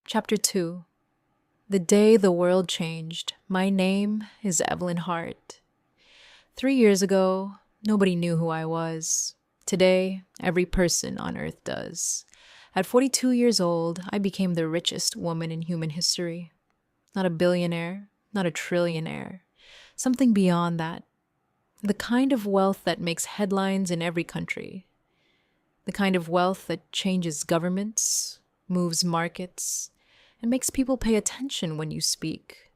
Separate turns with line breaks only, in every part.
Chapter 2. The Day the World Changed. My name is Evelyn Hart. 3 years ago, nobody knew who I was. Today, every person on Earth does. At 42 years old, I became the richest woman in human history. Not a billionaire, not a trillionaire. Something beyond that. The kind of wealth that makes headlines in every country. The kind of wealth that changes governments, moves markets, and makes people pay attention when you speak.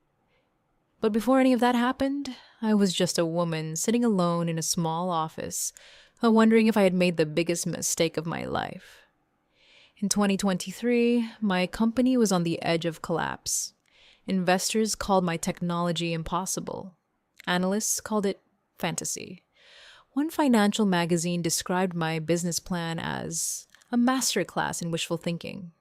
But before any of that happened, I was just a woman sitting alone in a small office, wondering if I had made the biggest mistake of my life. In 2023, my company was on the edge of collapse. Investors called my technology impossible. Analysts called it fantasy. One financial magazine described my business plan as a masterclass in wishful thinking.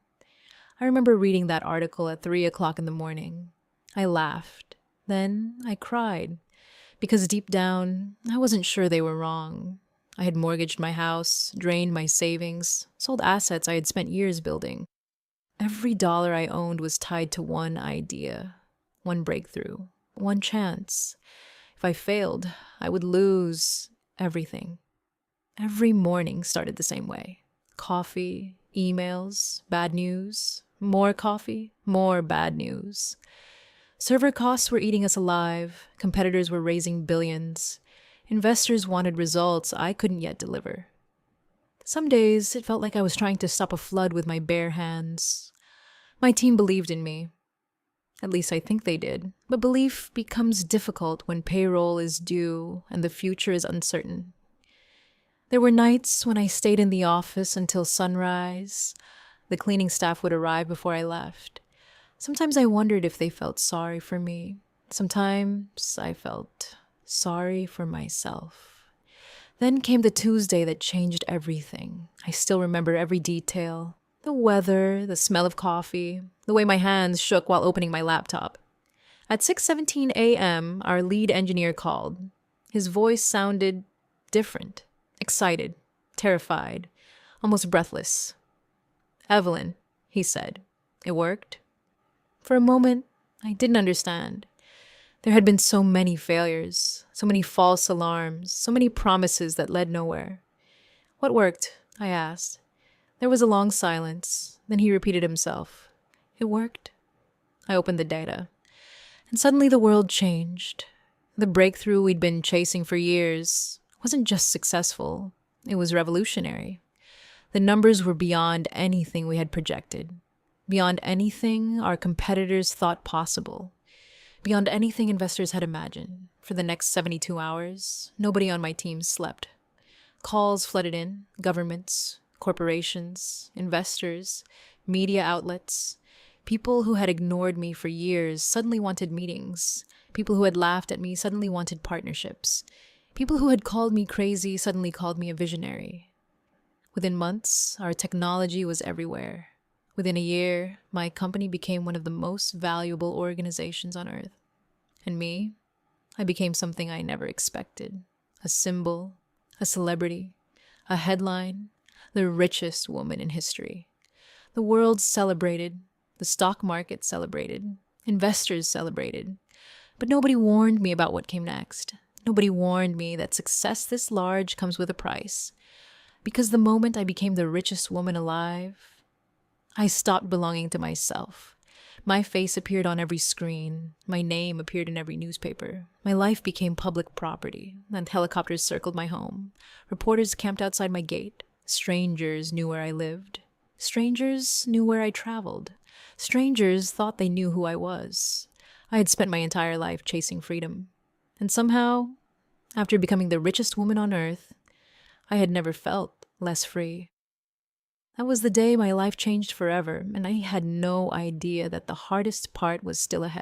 I remember reading that article at 3 o'clock in the morning. I laughed. Then I cried. Because deep down, I wasn't sure they were wrong. I had mortgaged my house, drained my savings, sold assets I had spent years building. Every dollar I owned was tied to one idea, one breakthrough, one chance. If I failed, I would lose everything. Every morning started the same way. Coffee, emails, bad news, more coffee, more bad news. Server costs were eating us alive. Competitors were raising billions. Investors wanted results I couldn't yet deliver. Some days, it felt like I was trying to stop a flood with my bare hands. My team believed in me. At least I think they did. But belief becomes difficult when payroll is due and the future is uncertain. There were nights when I stayed in the office until sunrise. The cleaning staff would arrive before I left. Sometimes I wondered if they felt sorry for me. Sometimes I felt sorry for myself. Then came the Tuesday that changed everything. I still remember every detail. The weather, the smell of coffee, the way my hands shook while opening my laptop. At 6:17 a.m., our lead engineer called. His voice sounded different, excited, terrified, almost breathless. "Evelyn," he said. "It worked?" For a moment, I didn't understand. There had been so many failures, so many false alarms, so many promises that led nowhere. "What worked?" I asked. There was a long silence. Then he repeated himself. "It worked." I opened the data. And suddenly the world changed. The breakthrough we'd been chasing for years wasn't just successful. It was revolutionary. The numbers were beyond anything we had projected. Beyond anything our competitors thought possible. Beyond anything investors had imagined. For the next 72 hours, nobody on my team slept. Calls flooded in, governments, corporations, investors, media outlets. People who had ignored me for years suddenly wanted meetings. People who had laughed at me suddenly wanted partnerships. People who had called me crazy suddenly called me a visionary. Within months, our technology was everywhere. Within a year, my company became one of the most valuable organizations on Earth. And me, I became something I never expected. A symbol, a celebrity, a headline, the richest woman in history. The world celebrated, the stock market celebrated, investors celebrated. But nobody warned me about what came next. Nobody warned me that success this large comes with a price. Because the moment I became the richest woman alive, I stopped belonging to myself. My face appeared on every screen. My name appeared in every newspaper. My life became public property, and helicopters circled my home. Reporters camped outside my gate. Strangers knew where I lived. Strangers knew where I traveled. Strangers thought they knew who I was. I had spent my entire life chasing freedom. And somehow, after becoming the richest woman on Earth, I had never felt less free. That was the day my life changed forever, and I had no idea that the hardest part was still ahead.